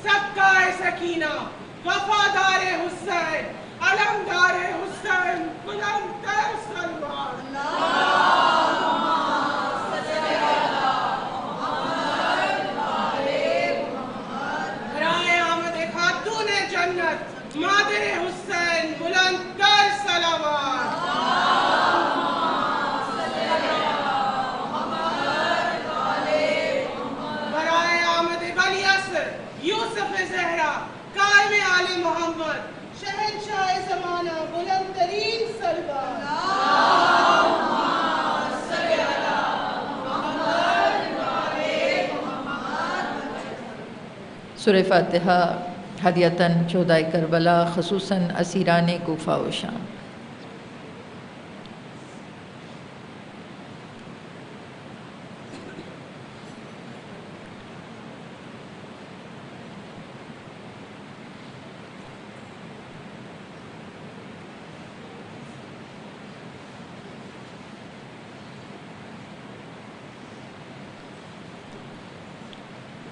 سبقہ سکینہ، وفادار حسین، علمدار حسین، بلند تر سلوات۔ برائے آمد خاتون جنت مادر حسین، بلند تر صلوات۔ برائے آمد ولی عصر یوسف زہرا، قائم آل محمد، شہنشاہ زمانہ، بلند ترین صلوات۔ سورہ فاتحہ ہدیۃً شہدائے کربلا، خصوصاً اسیران کوفہ و شام۔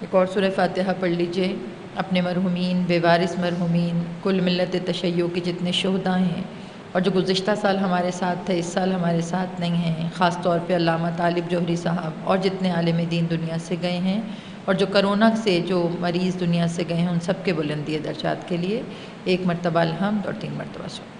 ایک اور سورہ فاتحہ پڑھ لیجئے اپنے مرحومین، بے وارث مرحومین، کل ملت تشیع کے جتنے شہداء ہیں اور جو گزشتہ سال ہمارے ساتھ تھے، اس سال ہمارے ساتھ نہیں ہیں، خاص طور پہ علامہ طالب جوہری صاحب اور جتنے عالم دین دنیا سے گئے ہیں، اور جو کرونا سے جو مریض دنیا سے گئے ہیں، ان سب کے بلندی درجات کے لیے 1 مرتبہ الحمد اور 3 مرتبہ سبحان۔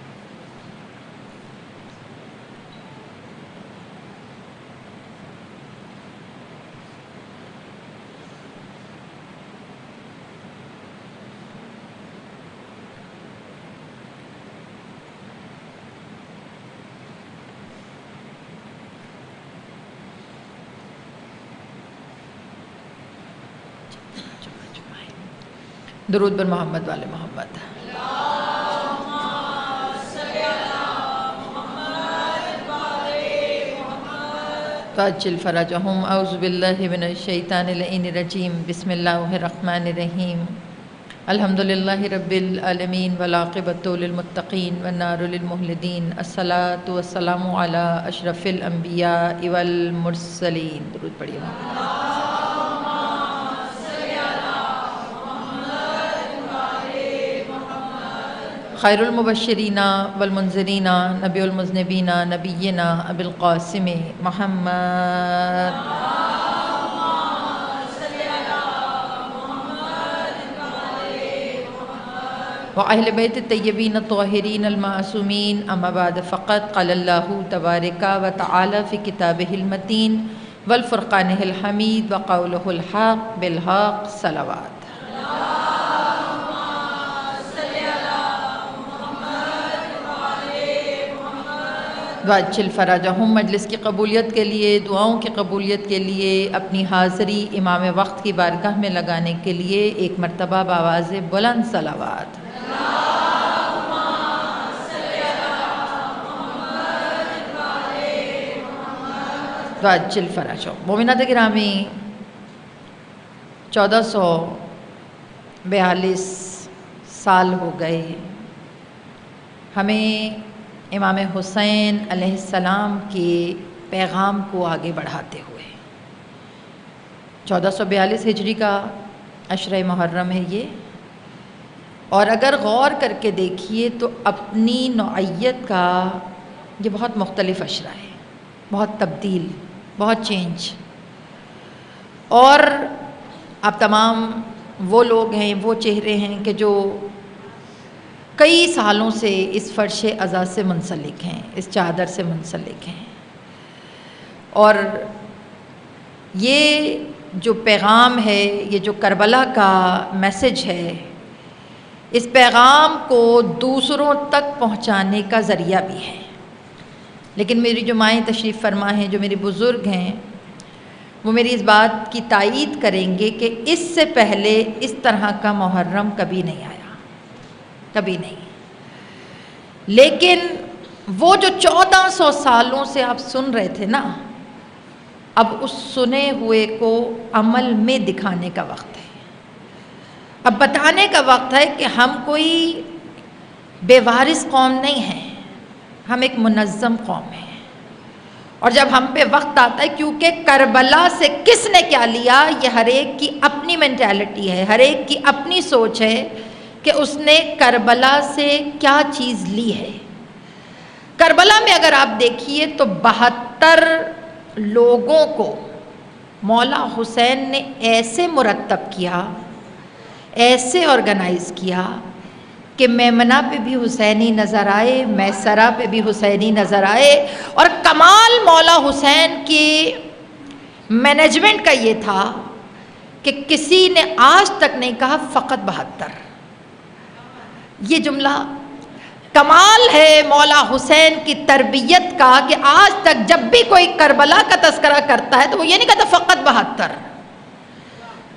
درود بر محمد والے محمد۔ فاجل فرجہم، اعوذ باللہ من الشیطان اللعین الرجیم، بسم اللہ الرحمن الرحیم، الحمدللہ رب العالمین والعاقبۃ للمتقین والنار للمخلدین، الصلاۃ والسلام علی اشرف الانبیاء والمرسلین۔ درود پڑھیے محمد۔ خیر المبشرین والمنذرین، نبی المذنبین، نبینا ابی القاسم محمد۔ وأہل بیت الطیبین الطاہرین المعصومین، اما بعد فقط قال اللہ تبارک و تعالی فی کتابہ المتین والفرقانہ الحمید وقولہ الحق بالحق، صلوات۔ واجل فرجہم، مجلس کی قبولیت کے لیے، دعاؤں کی قبولیت کے لیے، اپنی حاضری امام وقت کی بارگاہ میں لگانے کے لیے 1 مرتبہ بآواز بلند صلوات۔ واجل فرجہم۔ مومنات گرامی، 1442 سال ہو گئے ہمیں امام حسین علیہ السلام کے پیغام کو آگے بڑھاتے ہوئے۔ 1442 ہجری کا عشرہ محرم ہے یہ، اور اگر غور کر کے دیکھیے تو اپنی نوعیت کا یہ بہت مختلف عشرہ ہے، بہت تبدیل، بہت چینج۔ اور اب تمام وہ لوگ ہیں، وہ چہرے ہیں کہ جو کئی سالوں سے اس فرش عزا سے منسلک ہیں، اس چادر سے منسلک ہیں، اور یہ جو پیغام ہے، یہ جو کربلا کا میسج ہے، اس پیغام کو دوسروں تک پہنچانے کا ذریعہ بھی ہے۔ لیکن میری جو مائیں تشریف فرما ہیں، جو میرے بزرگ ہیں، وہ میری اس بات کی تائید کریں گے کہ اس سے پہلے اس طرح کا محرم کبھی نہیں آیا، کبھی نہیں۔ لیکن وہ جو 1400 سالوں سے آپ سن رہے تھے نا، اب اس سنے ہوئے کو عمل میں دکھانے کا وقت ہے۔ اب بتانے کا وقت ہے کہ ہم کوئی بے وارث قوم نہیں ہیں، ہم ایک منظم قوم ہیں، اور جب ہم پہ وقت آتا ہے، کیونکہ کربلا سے کس نے کیا لیا، یہ ہر ایک کی اپنی مینٹیلٹی ہے، ہر ایک کی اپنی سوچ ہے کہ اس نے کربلا سے کیا چیز لی ہے۔ کربلا میں اگر آپ دیکھیے تو 72 لوگوں کو مولا حسین نے ایسے مرتب کیا، ایسے آرگنائز کیا کہ میمنہ پہ بھی حسینی نظر آئے، میسرہ پہ بھی حسینی نظر آئے، اور کمال مولا حسین کی مینجمنٹ کا یہ تھا کہ کسی نے آج تک نہیں کہا فقط 72۔ یہ جملہ کمال ہے مولا حسین کی تربیت کا کہ آج تک جب بھی کوئی کربلا کا تذکرہ کرتا ہے تو وہ یہ نہیں کہتا فقط 72۔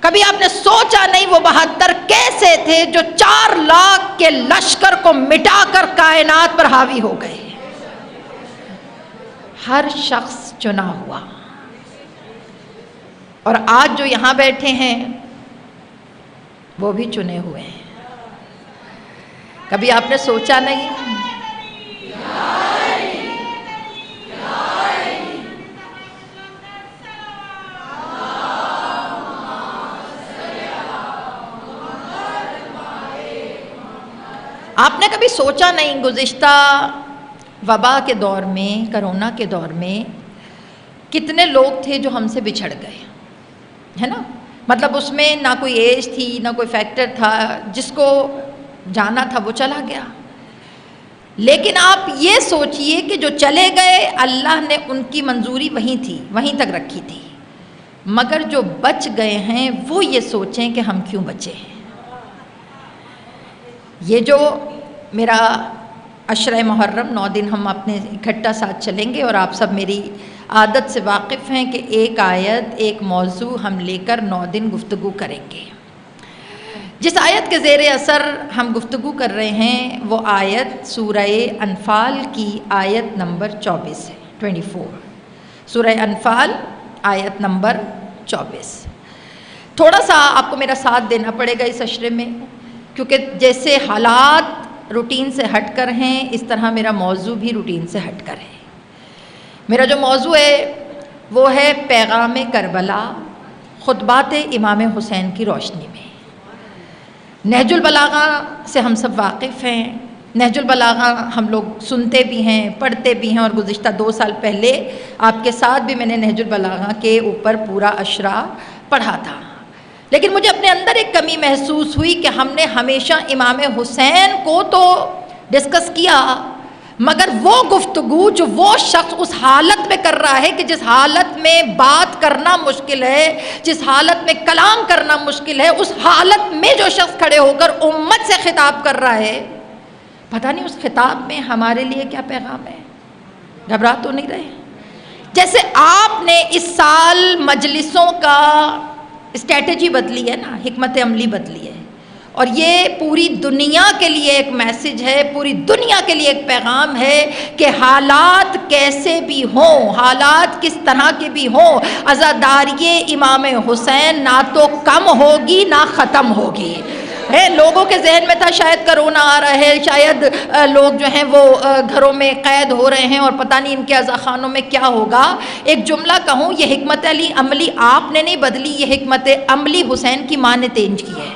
کبھی آپ نے سوچا نہیں وہ 72 کیسے تھے جو 4 لاکھ کے لشکر کو مٹا کر کائنات پر حاوی ہو گئے۔ ہر شخص چنا ہوا، اور آج جو یہاں بیٹھے ہیں وہ بھی چنے ہوئے ہیں۔ کبھی آپ نے سوچا نہیں؟ آپ نے کبھی سوچا نہیں گزشتہ وبا کے دور میں، کرونا کے دور میں کتنے لوگ تھے جو ہم سے بچھڑ گئے، ہے نا؟ مطلب اس میں نہ کوئی ایج تھی، نہ کوئی فیکٹر تھا، جس کو جانا تھا وہ چلا گیا۔ لیکن آپ یہ سوچئے کہ جو چلے گئے اللہ نے ان کی منظوری وہیں تھی، وہیں تک رکھی تھی، مگر جو بچ گئے ہیں وہ یہ سوچیں کہ ہم کیوں بچے ہیں۔ یہ جو میرا عشرہ محرم 9 دن ہم اپنے اکٹھا ساتھ چلیں گے، اور آپ سب میری عادت سے واقف ہیں کہ ایک آیت، ایک موضوع ہم لے کر 9 دن گفتگو کریں گے۔ جس آیت کے زیر اثر ہم گفتگو کر رہے ہیں وہ آیت سورہ انفال کی آیت نمبر 24 ہے، 24، سورہ انفال آیت نمبر 24۔ تھوڑا سا آپ کو میرا ساتھ دینا پڑے گا اس عشرے میں، کیونکہ جیسے حالات روٹین سے ہٹ کر ہیں اس طرح میرا موضوع بھی روٹین سے ہٹ کر ہے۔ میرا جو موضوع ہے وہ ہے پیغام کربلا، خطبات امام حسین کی روشنی میں۔ نہج البلاغہ سے ہم سب واقف ہیں، نہج البلاغہ ہم لوگ سنتے بھی ہیں، پڑھتے بھی ہیں، اور گزشتہ 2 سال پہلے آپ کے ساتھ بھی میں نے نہج البلاغہ کے اوپر پورا عشرہ پڑھا تھا۔ لیکن مجھے اپنے اندر ایک کمی محسوس ہوئی کہ ہم نے ہمیشہ امام حسین کو تو ڈسکس کیا، مگر وہ گفتگو جو وہ شخص اس حالت میں کر رہا ہے کہ جس حالت میں بات کرنا مشکل ہے، جس حالت میں کلام کرنا مشکل ہے، اس حالت میں جو شخص کھڑے ہو کر امت سے خطاب کر رہا ہے، پتہ نہیں اس خطاب میں ہمارے لیے کیا پیغام ہے۔ گھبرا تو نہیں رہے؟ جیسے آپ نے اس سال مجلسوں کا اسٹریٹجی بدلی ہے نا، حکمت عملی بدلی ہے، اور یہ پوری دنیا کے لیے ایک میسج ہے، پوری دنیا کے لیے ایک پیغام ہے کہ حالات کیسے بھی ہوں، حالات کس طرح کے بھی ہوں، عزاداری امام حسین نہ تو کم ہوگی نہ ختم ہوگی۔ لوگوں کے ذہن میں تھا شاید کرونا آ رہا ہے، شاید لوگ جو ہیں وہ گھروں میں قید ہو رہے ہیں اور پتہ نہیں ان کے عزاخانوں میں کیا ہوگا۔ ایک جملہ کہوں، یہ حکمت عملی آپ نے نہیں بدلی، یہ حکمت عملی حسین کی ماں نے چینج کی ہے،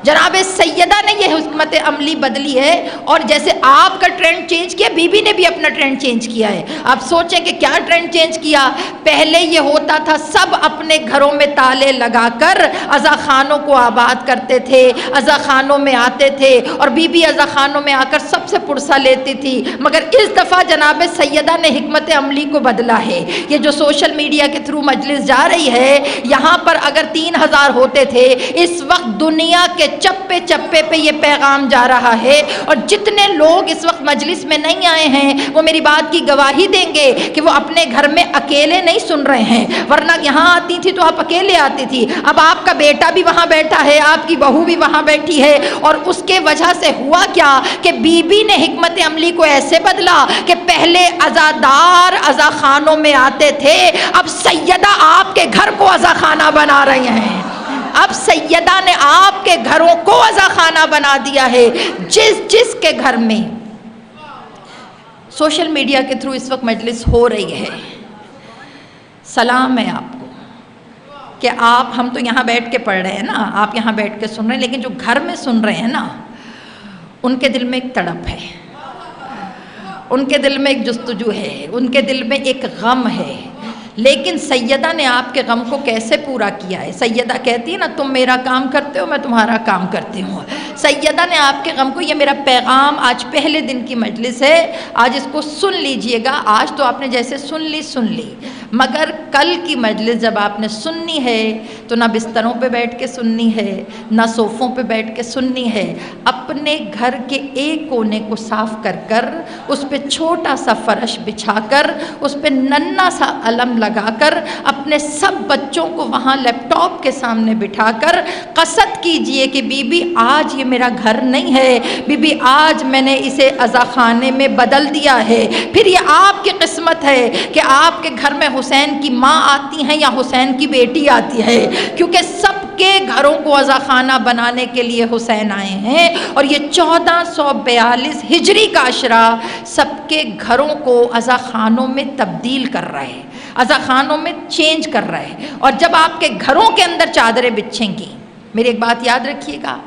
جناب سیدہ نے یہ حکمت عملی بدلی ہے، اور جیسے آپ کا ٹرینڈ چینج کیا، بی بی نے بھی اپنا ٹرینڈ چینج کیا ہے۔ آپ سوچیں کہ کیا ٹرینڈ چینج کیا؟ پہلے یہ ہوتا تھا سب اپنے گھروں میں تالے لگا کر عزاخانوں کو آباد کرتے تھے، عزاخانوں میں آتے تھے، اور بی بی عزاخانوں میں آ کر سب سے پرسہ لیتی تھی، مگر اس دفعہ جناب سیدہ نے حکمت عملی کو بدلا ہے۔ یہ جو سوشل میڈیا کے تھرو مجلس جا رہی ہے، یہاں پر اگر 3000 ہوتے تھے، اس وقت دنیا کے چپے چپے پہ یہ پیغام جا رہا ہے، اور جتنے لوگ اس وقت مجلس میں نہیں آئے ہیں وہ میری بات کی گواہی دیں گے کہ وہ اپنے گھر میں اکیلے نہیں سن رہے ہیں، ورنہ یہاں آتی تھی تو آپ اکیلے آتی تھی، اب آپ کا بیٹا بھی وہاں بیٹھا ہے، آپ کی بہو بھی وہاں بیٹھی ہے، اور اس کے وجہ سے ہوا کیا کہ بی بی نے حکمت عملی کو ایسے بدلا کہ پہلے عزادار عزاخانوں میں آتے تھے، اب سیدہ آپ کے گھر کو عزاخانہ بنا رہے ہیں، اب سیدہ نے آپ کے گھروں کو عزاخانہ بنا دیا ہے۔ جس کے گھر میں سوشل میڈیا کے تھرو اس وقت مجلس ہو رہی ہے، سلام ہے آپ کو کہ ہم تو یہاں بیٹھ کے پڑھ رہے ہیں نا، آپ یہاں بیٹھ کے سن رہے ہیں، لیکن جو گھر میں سن رہے ہیں نا، ان کے دل میں ایک تڑپ ہے، ان کے دل میں ایک جستجو ہے، ان کے دل میں ایک غم ہے۔ لیکن سیدہ نے آپ کے غم کو کیسے پورا کیا ہے؟ سیدہ کہتی ہے نا، تم میرا کام کرتے ہو، میں تمہارا کام کرتی ہوں۔ سیدہ نے آپ کے غم کو، یہ میرا پیغام آج پہلے دن کی مجلس ہے، آج اس کو سن لیجئے گا۔ آج تو آپ نے جیسے سن لی، مگر کل کی مجلس جب آپ نے سننی ہے تو نہ بستروں پہ بیٹھ کے سننی ہے، نہ صوفوں پہ بیٹھ کے سننی ہے، اپنے گھر کے ایک کونے کو صاف کر اس پہ چھوٹا سا فرش بچھا کر، اس پہ ننھا سا علم لگا کر، اپنے سب بچوں کو وہاں لیپ ٹاپ کے سامنے بٹھا کر قصد کیجئے کہ بی بی آج یہ میرا گھر نہیں ہے، بی بی آج میں نے اسے عزاخانے میں بدل دیا ہے۔ پھر یہ آپ کی قسمت ہے کہ آپ کے گھر میں حسین کی ماں آتی ہیں یا حسین کی بیٹی آتی ہے، کیونکہ سب کے گھروں کو عزاخانہ بنانے کے لیے حسین آئے ہیں، اور یہ 1442 ہجری کا عشرہ سب کے گھروں کو عزاخانوں میں تبدیل کر رہا ہے، عزاخانوں میں چینج کر رہا ہے۔ اور جب آپ کے گھروں کے اندر چادریں بچھیں گی، میری ایک بات یاد رکھیے گا،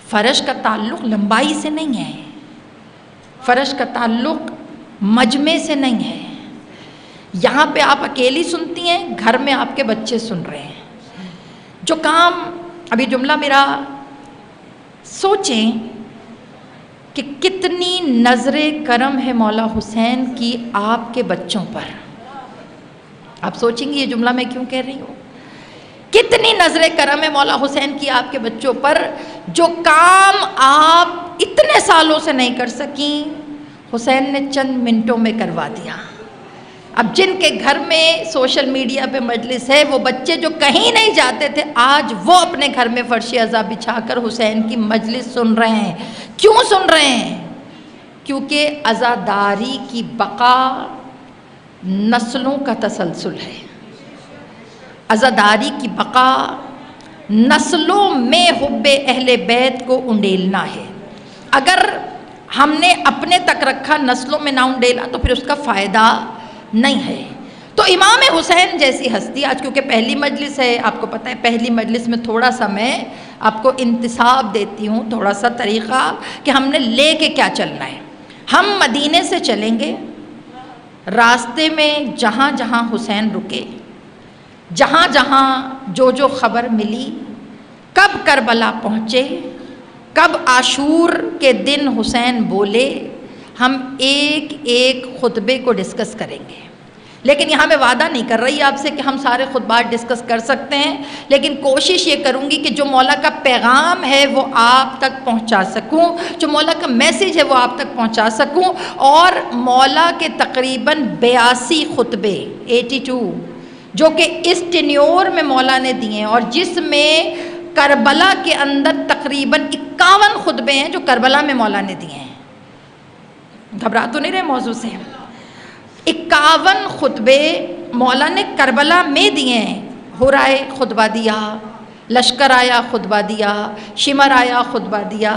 فرش کا تعلق لمبائی سے نہیں ہے، فرش کا تعلق مجمع سے نہیں ہے۔ یہاں پہ آپ اکیلی سنتی ہیں، گھر میں آپ کے بچے سن رہے ہیں۔ جو کام ابھی جملہ میرا، سوچیں کہ کتنی نظر کرم ہے مولا حسین کی آپ کے بچوں پر۔ آپ سوچیں گے یہ جملہ میں کیوں کہہ رہی ہوں؟ کتنی نظر کرم ہے مولا حسین کی آپ کے بچوں پر، جو کام آپ اتنے سالوں سے نہیں کر سکیں، حسین نے چند منٹوں میں کروا دیا۔ اب جن کے گھر میں سوشل میڈیا پہ مجلس ہے، وہ بچے جو کہیں نہیں جاتے تھے، آج وہ اپنے گھر میں فرش عزا بچھا کر حسین کی مجلس سن رہے ہیں۔ کیوں سن رہے ہیں؟ کیونکہ عزاداری کی بقا نسلوں کا تسلسل ہے، عزاداری کی بقا نسلوں میں حب اہل بیت کو انڈیلنا ہے۔ اگر ہم نے اپنے تک رکھا، نسلوں میں نہ انڈیلا، تو پھر اس کا فائدہ نہیں ہے۔ تو امام حسین جیسی ہستی، آج کیونکہ پہلی مجلس ہے، آپ کو پتہ ہے پہلی مجلس میں تھوڑا سا میں آپ کو انتصاب دیتی ہوں، تھوڑا سا طریقہ کہ ہم نے لے کے کیا چلنا ہے۔ ہم مدینے سے چلیں گے، راستے میں جہاں جہاں حسین رکے، جہاں جہاں جو خبر ملی، کب کربلا پہنچے، کب عاشور کے دن حسین بولے، ہم ایک ایک خطبے کو ڈسکس کریں گے۔ لیکن یہاں میں وعدہ نہیں کر رہی آپ سے کہ ہم سارے خطبات ڈسکس کر سکتے ہیں، لیکن کوشش یہ کروں گی کہ جو مولا کا پیغام ہے وہ آپ تک پہنچا سکوں، جو مولا کا میسیج ہے وہ آپ تک پہنچا سکوں۔ اور مولا کے تقریباً 82 خطبے 82 جو کہ اس ٹینیور میں مولا نے دیے ہیں، اور جس میں کربلا کے اندر تقریباً 51 خطبے ہیں جو کربلا میں مولا نے دیے ہیں۔ گھبرا تو نہیں رہے موضوع سے؟ 51 خطبے مولا نے کربلا میں دیے ہیں۔ ہرائے خطبہ دیا، لشکر آیا خطبہ دیا، شمر آیا خطبہ دیا،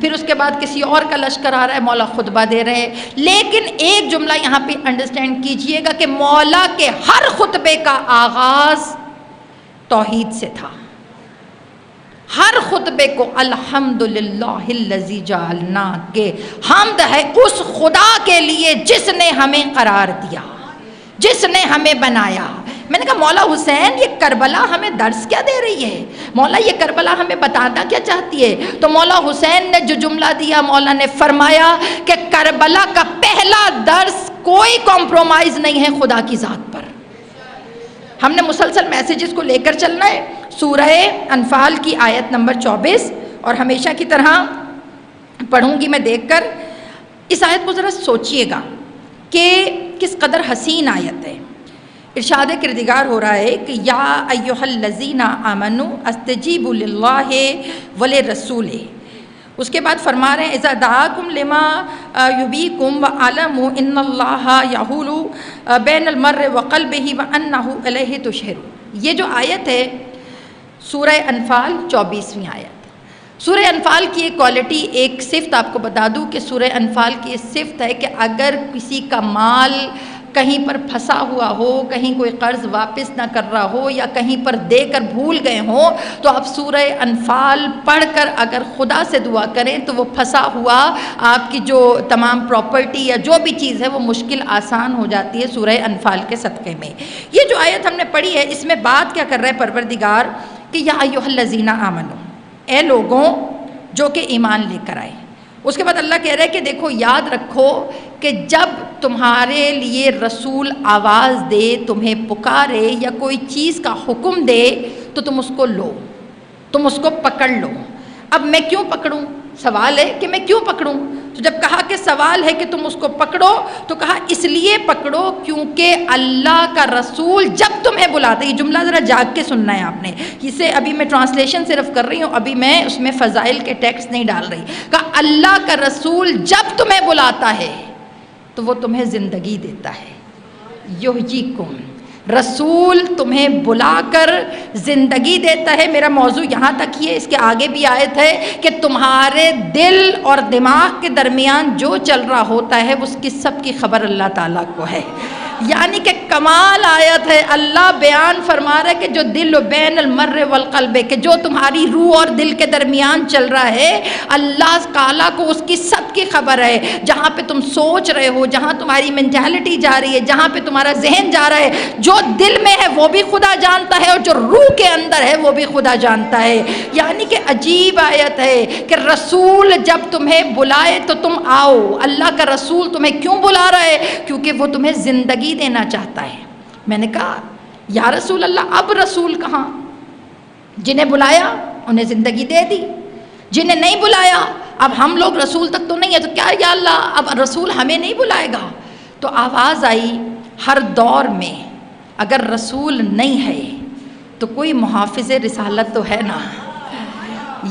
پھر اس کے بعد کسی اور کا لشکر آ رہا ہے، مولا خطبہ دے رہے ہیں۔ لیکن ایک جملہ یہاں پہ انڈرسٹینڈ کیجئے گا کہ مولا کے ہر خطبے کا آغاز توحید سے تھا۔ ہر خطبے کو الحمدللہ الذی جعلنا کے حمد ہے اس خدا کے لیے جس نے ہمیں قرار دیا، جس نے ہمیں بنایا۔ میں نے کہا مولا حسین یہ کربلا ہمیں درس کیا دے رہی ہے؟ مولا یہ کربلا ہمیں بتانا کیا چاہتی ہے؟ تو مولا حسین نے جو جملہ دیا، مولا نے فرمایا کہ کربلا کا پہلا درس کوئی کمپرومائز نہیں ہے خدا کی ذات پر۔ ہم نے مسلسل میسیجز کو لے کر چلنا ہے۔ سورہ انفال کی آیت نمبر 24، اور ہمیشہ کی طرح پڑھوں گی میں دیکھ کر۔ اس آیت کو ذرا سوچئے گا کہ کس قدر حسین آیت ہے۔ ارشاد کردگار ہو رہا ہے کہ یا ایھا الذین آمنوا استجیبوا للہ وللرسول۔ اس کے بعد فرما رہے ہیں اذا دعاکم لما یحییکم واعلموا ان اللہ یحول بین المرء وقلبہ وانہ الیہ تحشرون۔ یہ جو آیت ہے سورہ انفال 24ویں آیت۔ سورہ انفال کی ایک کوالٹی، ایک صفت آپ کو بتا دوں کہ سورہ انفال کی صفت ہے کہ اگر کسی کا مال کہیں پر پھنسا ہوا ہو، کہیں کوئی قرض واپس نہ کر رہا ہو یا کہیں پر دے کر بھول گئے ہوں، تو آپ سورہ انفال پڑھ کر اگر خدا سے دعا کریں تو وہ پھنسا ہوا آپ کی جو تمام پراپرٹی یا جو بھی چیز ہے وہ مشکل آسان ہو جاتی ہے سورہ انفال کے صدقے میں۔ یہ جو آیت ہم نے پڑھی ہے اس میں بات کیا کر رہا ہے پروردگار کہ یا ایھا الذین آمنوا، اے لوگوں جو کہ ایمان لے کر آئے۔ اس کے بعد اللہ کہہ رہا ہے کہ دیکھو یاد رکھو کہ جب تمہارے لیے رسول آواز دے، تمہیں پکارے یا کوئی چیز کا حکم دے تو تم اس کو لو، تم اس کو پکڑ لو۔ اب میں کیوں پکڑوں؟ سوال ہے کہ میں کیوں پکڑوں؟ تو جب کہا کہ سوال ہے کہ تم اس کو پکڑو تو کہا اس لیے پکڑو کیونکہ اللہ کا رسول جب تمہیں بلاتا ہے، یہ جملہ ذرا جاگ کے سننا ہے آپ نے، اسے ابھی میں ٹرانسلیشن صرف کر رہی ہوں، ابھی میں اس میں فضائل کے ٹیکسٹ نہیں ڈال رہی۔ کہا اللہ کا رسول جب تمہیں بلاتا ہے تو وہ تمہیں زندگی دیتا ہے، یحییکم، رسول تمہیں بلا کر زندگی دیتا ہے۔ میرا موضوع یہاں تک ہی ہے، اس کے آگے بھی آیت ہے کہ تمہارے دل اور دماغ کے درمیان جو چل رہا ہوتا ہے اس کی سب کی خبر اللہ تعالیٰ کو ہے۔ یعنی کہ کمال آیت ہے، اللہ بیان فرما رہا ہے کہ جو دل و بین المر والقلب، کہ جو تمہاری روح اور دل کے درمیان چل رہا ہے اللہ تعالیٰ کو اس کی سب کی خبر ہے۔ جہاں پہ تم سوچ رہے ہو، جہاں تمہاری مینٹیلٹی جا رہی ہے، جہاں پہ تمہارا ذہن جا رہا ہے، جو دل میں ہے وہ بھی خدا جانتا ہے اور جو روح کے اندر ہے وہ بھی خدا جانتا ہے۔ یعنی کہ عجیب آیت ہے کہ رسول جب تمہیں بلائے تو تم آؤ۔ اللہ کا رسول تمہیں کیوں بلا رہا ہے؟ کیونکہ وہ تمہیں زندگی دینا چاہتا ہے۔ میں نے کہا یا رسول اللہ اب رسول کہاں؟ جنہیں بلایا انہیں زندگی دے دی، جنہیں نہیں بلایا اب ہم لوگ رسول تک تو نہیں ہے، تو کیا یا اللہ اب رسول ہمیں نہیں بلائے گا؟ تو آواز آئی ہر دور میں اگر رسول نہیں ہے تو کوئی محافظ رسالت تو ہے نا۔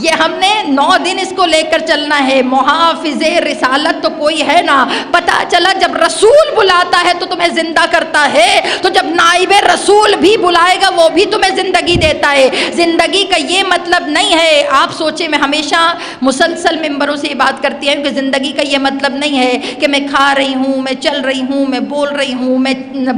یہ ہم نے 9 دن اس کو لے کر چلنا ہے، محافظ رسالت تو کوئی ہے نا۔ پتہ چلا جب رسول بلاتا ہے تو تمہیں زندہ کرتا ہے، تو جب نائب رسول بھی بلائے گا وہ بھی تمہیں زندگی دیتا ہے۔ زندگی کا یہ مطلب نہیں ہے، آپ سوچیں، میں ہمیشہ مسلسل ممبروں سے یہ بات کرتی ہوں کہ زندگی کا یہ مطلب نہیں ہے کہ میں کھا رہی ہوں، میں چل رہی ہوں، میں بول رہی ہوں، میں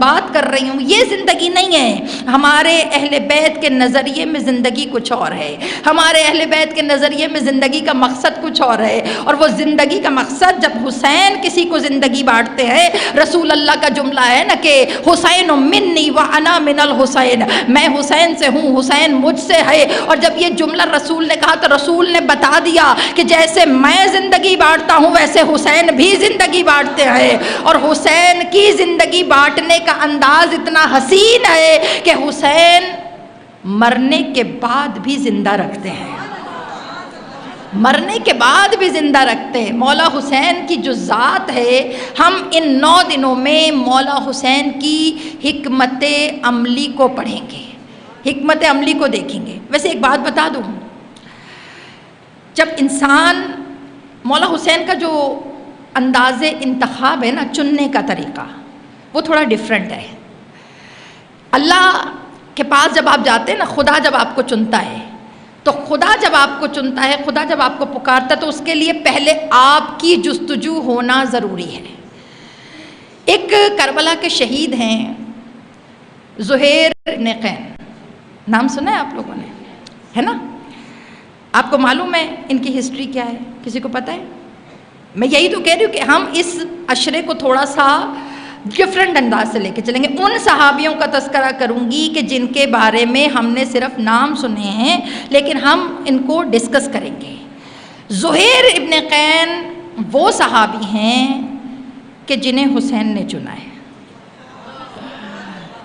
بات کر رہی ہوں، یہ زندگی نہیں ہے۔ ہمارے اہل بیت کے نظریے میں زندگی کچھ اور ہے، ہمارے اہل بیت کے نظریے میں زندگی کا مقصد کچھ اور ہے، اور وہ زندگی کا مقصد جب حسین کسی کو زندگی بانٹتے ہیں، رسول اللہ کا جملہ ہے نا کہ حسین منی وانا من الحسین، میں حسین سے ہوں، حسین مجھ سے ہے۔ اور جب یہ جملہ رسول نے کہا تو رسول نے بتا دیا کہ جیسے میں زندگی بانٹتا ہوں ویسے حسین بھی زندگی بانٹتے ہیں، اور حسین کی زندگی بانٹنے کا انداز اتنا حسین ہے کہ حسین مرنے کے بعد بھی زندہ رکھتے ہیں، مرنے کے بعد بھی زندہ رکھتے ہیں۔ مولا حسین کی جو ذات ہے، ہم ان 9 دنوں میں مولا حسین کی حکمت عملی کو پڑھیں گے، حکمت عملی کو دیکھیں گے۔ ویسے ایک بات بتا دوں، جب انسان مولا حسین کا جو انداز انتخاب ہے نا، چننے کا طریقہ، وہ تھوڑا ڈیفرنٹ ہے۔ اللہ کے پاس جب آپ جاتے ہیں نا، خدا جب آپ کو چنتا ہے تو خدا جب آپ کو چنتا ہے، خدا جب آپ کو پکارتا ہے تو اس کے لیے پہلے آپ کی جستجو ہونا ضروری ہے۔ ایک کربلا کے شہید ہیں زہیر ابن قین، نام سنا ہے آپ لوگوں نے، ہے نا؟ آپ کو معلوم ہے ان کی ہسٹری کیا ہے؟ کسی کو پتہ ہے؟ میں یہی تو کہہ رہی ہوں کہ ہم اس عشرے کو تھوڑا سا ڈفرینٹ انداز سے لے کے چلیں گے۔ ان صحابیوں کا تذکرہ کروں گی کہ جن کے بارے میں ہم نے صرف نام سنے ہیں، لیکن ہم ان کو ڈسکس کریں گے۔ زہیر ابن قین وہ صحابی ہیں کہ جنہیں حسین نے چنا ہے۔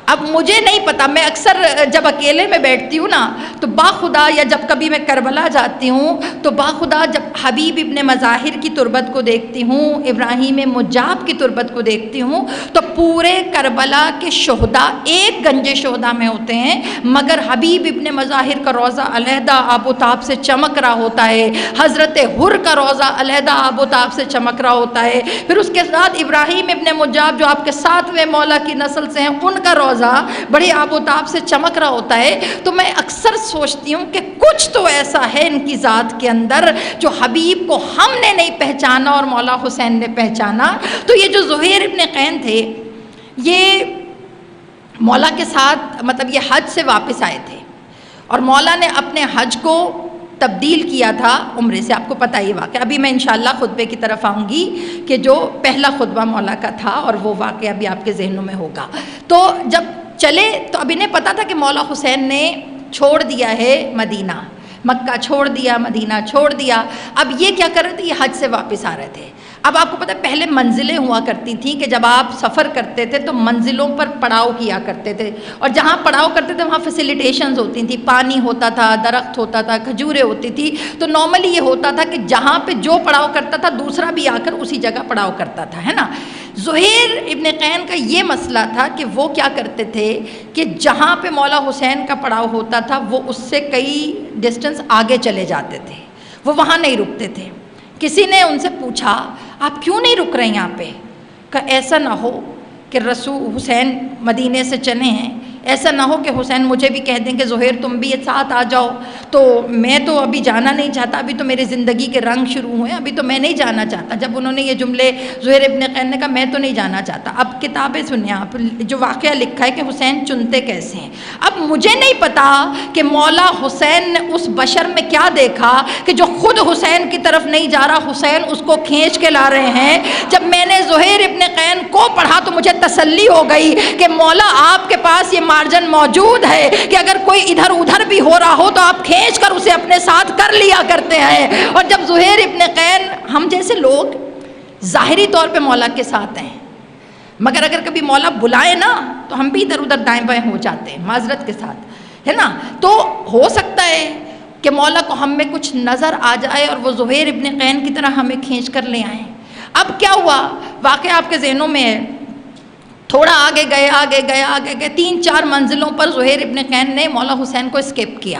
اب مجھے نہیں پتا، میں اکثر جب اکیلے میں بیٹھتی ہوں نا تو باخدا، یا جب کبھی میں کربلا جاتی ہوں تو باخدا جب حبیب ابن مظاہر کی تربت کو دیکھتی ہوں، ابراہیم مجاب کی تربت کو دیکھتی ہوں، تو پورے کربلا کے شہداء ایک گنج شہداء میں ہوتے ہیں، مگر حبیب ابن مظاہر کا روضہ علیحدہ آب و تاب سے چمک رہا ہوتا ہے، حضرت حر کا روضہ علیحدہ آب و تاب سے چمک رہا ہوتا ہے، پھر اس کے ساتھ ابراہیم ابن مجاب جو آپ کے 7ویں مولا کی نسل سے ہیں، ان کا روضہ بڑے آب و تاب سے چمک رہا ہوتا ہے۔ تو میں اکثر سوچتی ہوں کہ کچھ تو ایسا ہے ان کی ذات کے اندر جو حبیب کو ہم نے نہیں پہچانا اور مولا حسین نے پہچانا۔ تو یہ جو زہیر ابن قین تھے، یہ مولا کے ساتھ مطلب یہ حج سے واپس آئے تھے اور مولا نے اپنے حج کو تبدیل کیا تھا عمرے سے. آپ کو پتہ ہی واقعہ, ابھی میں انشاءاللہ خطبے کی طرف آؤں گی کہ جو پہلا خطبہ مولا کا تھا اور وہ واقعہ بھی آپ کے ذہنوں میں ہوگا. تو جب چلے تو اب انہیں پتہ تھا کہ مولا حسین نے چھوڑ دیا ہے مدینہ, مکہ چھوڑ دیا, مدینہ چھوڑ دیا. اب یہ کیا کر رہے تھے, یہ حج سے واپس آ رہے تھے. اب آپ کو پتہ ہے پہلے منزلیں ہوا کرتی تھیں کہ جب آپ سفر کرتے تھے تو منزلوں پر پڑاؤ کیا کرتے تھے, اور جہاں پڑاؤ کرتے تھے وہاں فیسیلیٹیشنز ہوتی تھیں, پانی ہوتا تھا, درخت ہوتا تھا, کھجوریں ہوتی تھی. تو نارملی یہ ہوتا تھا کہ جہاں پہ جو پڑاؤ کرتا تھا دوسرا بھی آ کر اسی جگہ پڑاؤ کرتا تھا, ہے نا. زہیر ابن قین کا یہ مسئلہ تھا کہ وہ کیا کرتے تھے کہ جہاں پہ مولا حسین کا پڑاؤ ہوتا تھا وہ اس سے کئی ڈسٹنس آگے چلے جاتے تھے, وہ وہاں نہیں رکتے تھے. کسی نے ان سے پوچھا آپ کیوں نہیں رک رہے یہاں پہ؟ کہ ایسا نہ ہو کہ رسول حسین مدینے سے چلے ہیں, ایسا نہ ہو کہ حسین مجھے بھی کہہ دیں کہ زہیر تم بھی ساتھ آ جاؤ, تو میں تو ابھی جانا نہیں چاہتا, ابھی تو میری زندگی کے رنگ شروع ہوئے, ابھی تو میں نہیں جانا چاہتا. جب انہوں نے یہ جملے زہیر ابن قین نے کہا میں تو نہیں جانا چاہتا. اب کتابیں سنیں آپ, جو واقعہ لکھا ہے کہ حسین چنتے کیسے ہیں. اب مجھے نہیں پتا کہ مولا حسین نے اس بشر میں کیا دیکھا کہ جو خود حسین کی طرف نہیں جا رہا, حسین اس کو کھینچ کے لا رہے ہیں. جب میں نے زہیر ابن قین کو پڑھا تو مجھے تسلی ہو گئی کہ مولا آپ کے پاس یہ مارجن موجود ہے کہ اگر کوئی ادھر ادھر بھی ہو رہا ہو تو آپ کھینچ کر اسے اپنے ساتھ کر لیا کرتے ہیں. اور جب زہیر ابن قین, ہم جیسے لوگ ظاہری طور پہ مولا کے ساتھ ہیں, مگر اگر کبھی مولا بلائے نا تو ہم بھی ادھر ادھر دائیں بائیں ہو جاتے ہیں معذرت کے ساتھ, ہے نا. تو ہو سکتا ہے کہ مولا کو ہم میں کچھ نظر آ جائے اور وہ زہیر ابن قین کی طرح ہمیں کھینچ کر لے آئیں. اب کیا ہوا واقعہ آپ کے ذہنوں میں ہے, تھوڑا آگے گئے 3-4 منزلوں پر زہیر ابن قین نے مولا حسین کو اسکیپ کیا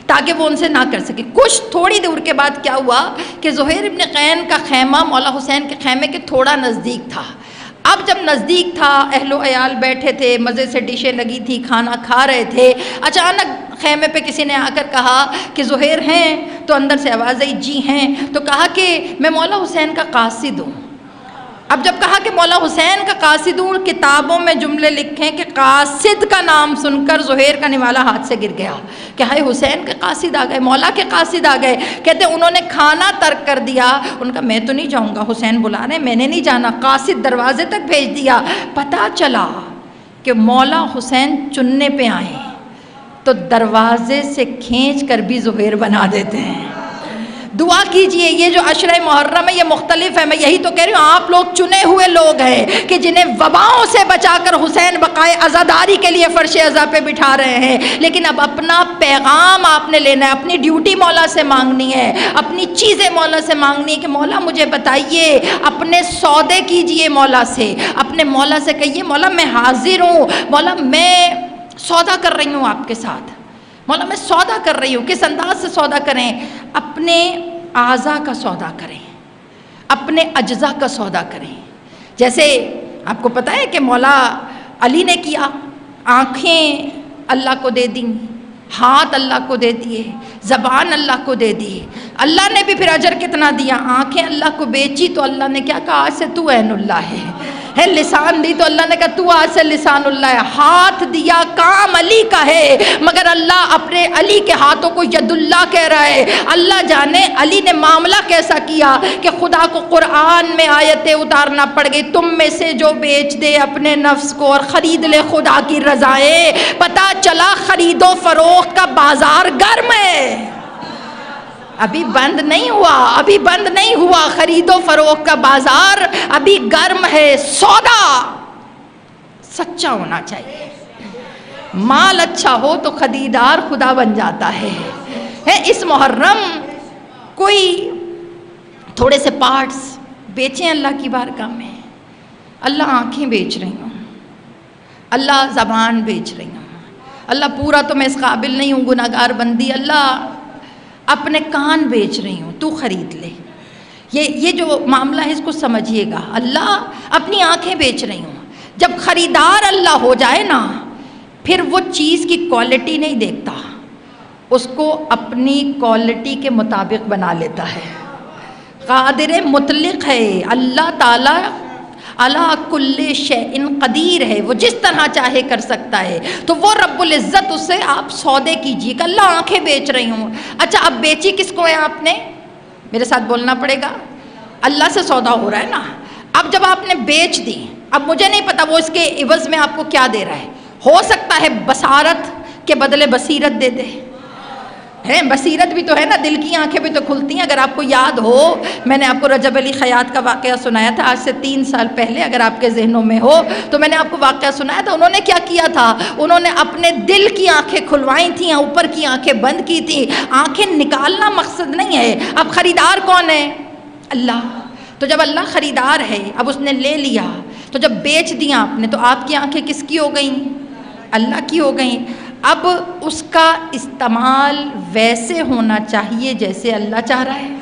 تاکہ وہ ان سے نہ کر سکے. کچھ تھوڑی دور کے بعد کیا ہوا کہ زہیر ابن قین کا خیمہ مولا حسین کے خیمے کے تھوڑا نزدیک تھا. اب جب نزدیک تھا, اہل و عیال بیٹھے تھے, مزے سے ڈشیں لگی تھی, کھانا کھا رہے تھے, اچانک خیمے پہ کسی نے آ کر کہا کہ زہیر ہیں؟ تو اندر سے آواز آئی جی ہیں. تو کہا کہ میں مولا حسین کا قاصد ہوں. اب جب کہا کہ مولا حسین کا قاصد ہوں, کتابوں میں جملے لکھیں کہ قاصد کا نام سن کر زہیر کا نوالا ہاتھ سے گر گیا کہ ہائے حسین کے قاصد آ گئے, مولا کے قاصد آ گئے. کہتے انہوں نے کھانا ترک کر دیا, ان کا میں تو نہیں جاؤں گا, حسین بلا رہے, میں نے نہیں جانا. قاصد دروازے تک بھیج دیا. پتہ چلا کہ مولا حسین چننے پہ آئے تو دروازے سے کھینچ کر بھی زہیر بنا دیتے ہیں. دعا کیجئے, یہ جو عشرہ محرم ہے یہ مختلف ہے. میں یہی تو کہہ رہی ہوں, آپ لوگ چنے ہوئے لوگ ہیں کہ جنہیں وباؤں سے بچا کر حسین بقائے عزاداری کے لیے فرش عزا پہ بٹھا رہے ہیں. لیکن اب اپنا پیغام آپ نے لینا ہے, اپنی ڈیوٹی مولا سے مانگنی ہے, اپنی چیزیں مولا سے مانگنی ہے کہ مولا مجھے بتائیے. اپنے سودے کیجئے مولا سے, اپنے مولا سے کہیے مولا میں حاضر ہوں, مولا میں سودا کر رہی ہوں آپ کے ساتھ, مولا میں سودا کر رہی ہوں. کس انداز سے سودا کریں؟ اپنے اعضاء کا سودا کریں, اپنے اجزاء کا سودا کریں. جیسے آپ کو پتہ ہے کہ مولا علی نے کیا, آنکھیں اللہ کو دے دیں, ہاتھ اللہ کو دے دیے, زبان اللہ کو دے دی. اللہ نے بھی پھر اجر کتنا دیا, آنکھیں اللہ کو بیچی تو اللہ نے کیا کہا, آج سے تو عین اللہ ہے. لسان دی تو اللہ نے کہا تو آج سے لسان اللہ ہے. ہاتھ دیا, کام علی کا ہے, مگر اللہ اپنے علی کے ہاتھوں کو ید اللہ کہہ رہا ہے. اللہ جانے علی نے معاملہ کیسا کیا کہ خدا کو قرآن میں آیتیں اتارنا پڑ گئی, تم میں سے جو بیچ دے اپنے نفس کو اور خرید لے خدا کی رضائیں. پتہ چلا خرید و فروخت کا بازار گرم ہے, ابھی بند نہیں ہوا, خرید و فروخت کا بازار ابھی گرم ہے. سودا سچا ہونا چاہیے, مال اچھا ہو تو خریدار خدا بن جاتا ہے. اس محرم کوئی تھوڑے سے پارٹس بیچیں اللہ کی بارگاہ میں. اللہ آنکھیں بیچ رہی ہوں, اللہ زبان بیچ رہی ہوں, اللہ پورا تو میں اس قابل نہیں ہوں, گناہگار بندی, اللہ اپنے کان بیچ رہی ہوں, تو خرید لے. یہ جو معاملہ ہے اس کو سمجھیے گا. اللہ اپنی آنکھیں بیچ رہی ہوں. جب خریدار اللہ ہو جائے نا پھر وہ چیز کی کوالٹی نہیں دیکھتا, اس کو اپنی کوالٹی کے مطابق بنا لیتا ہے. قادر مطلق ہے اللہ تعالیٰ, علی کل شیء قدیر ہے، وہ جس طرح چاہے کر سکتا ہے۔ تو وہ رب العزت اسے آپ سودے کیجیے کہ اللہ آنکھیں بیچ رہی ہوں۔ اچھا اب بیچی کس کو ہے آپ نے؟ میرے ساتھ بولنا پڑے گا، اللہ سے سودا ہو رہا ہے نا۔ اب جب آپ نے بیچ دی، اب مجھے نہیں پتا وہ اس کے عوض میں آپ کو کیا دے رہا ہے۔ ہو سکتا ہے بصارت کے بدلے بصیرت دے دے، ہے بصیرت بھی تو ہے نا، دل کی آنکھیں بھی تو کھلتی ہیں۔ اگر آپ کو یاد ہو، میں نے آپ کو رجب علی خیاط کا واقعہ سنایا تھا آج سے 3 سال پہلے، اگر آپ کے ذہنوں میں ہو تو میں نے آپ کو واقعہ سنایا تھا۔ انہوں نے کیا کیا تھا؟ انہوں نے اپنے دل کی آنکھیں کھلوائی تھیں، اوپر کی آنکھیں بند کی تھیں۔ آنکھیں نکالنا مقصد نہیں ہے، اب خریدار کون ہے؟ اللہ۔ تو جب اللہ خریدار ہے، اب اس نے لے لیا، تو جب بیچ دیا آپ نے تو آپ کی آنکھیں کس کی ہو گئیں؟ اللہ کی ہو گئیں۔ اب اس کا استعمال ویسے ہونا چاہیے جیسے اللہ چاہ رہا ہے۔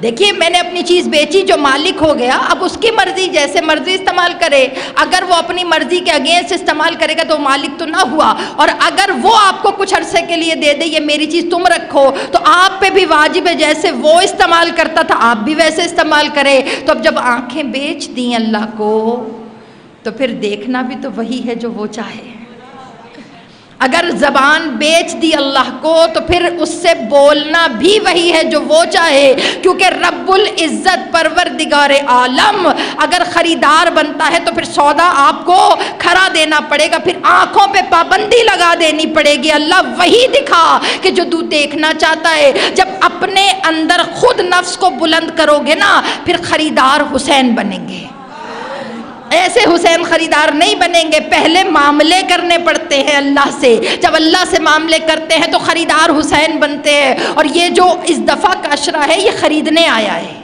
دیکھیے میں نے اپنی چیز بیچی، جو مالک ہو گیا اب اس کی مرضی، جیسے مرضی استعمال کرے۔ اگر وہ اپنی مرضی کے اگینسٹ استعمال کرے گا تو مالک تو نہ ہوا، اور اگر وہ آپ کو کچھ عرصے کے لیے دے دے، یہ میری چیز تم رکھو، تو آپ پہ بھی واجب ہے جیسے وہ استعمال کرتا تھا آپ بھی ویسے استعمال کرے۔ تو اب جب آنکھیں بیچ دیں اللہ کو، تو پھر دیکھنا بھی تو وہی ہے جو وہ چاہے۔ اگر زبان بیچ دی اللہ کو تو پھر اس سے بولنا بھی وہی ہے جو وہ چاہے، کیونکہ رب العزت پروردگار عالم اگر خریدار بنتا ہے تو پھر سودا آپ کو کھرا دینا پڑے گا، پھر آنکھوں پہ پابندی لگا دینی پڑے گی۔ اللہ وہی دکھا کہ جو تو دیکھنا چاہتا ہے۔ جب اپنے اندر خود نفس کو بلند کرو گے نا، پھر خریدار حسین بنیں گے۔ ایسے حسین خریدار نہیں بنیں گے، پہلے معاملے کرنے پڑتے ہیں اللہ سے۔ جب اللہ سے معاملے کرتے ہیں تو خریدار حسین بنتے ہیں۔ اور یہ جو اس دفعہ کا عشرہ ہے، یہ خریدنے آیا ہے،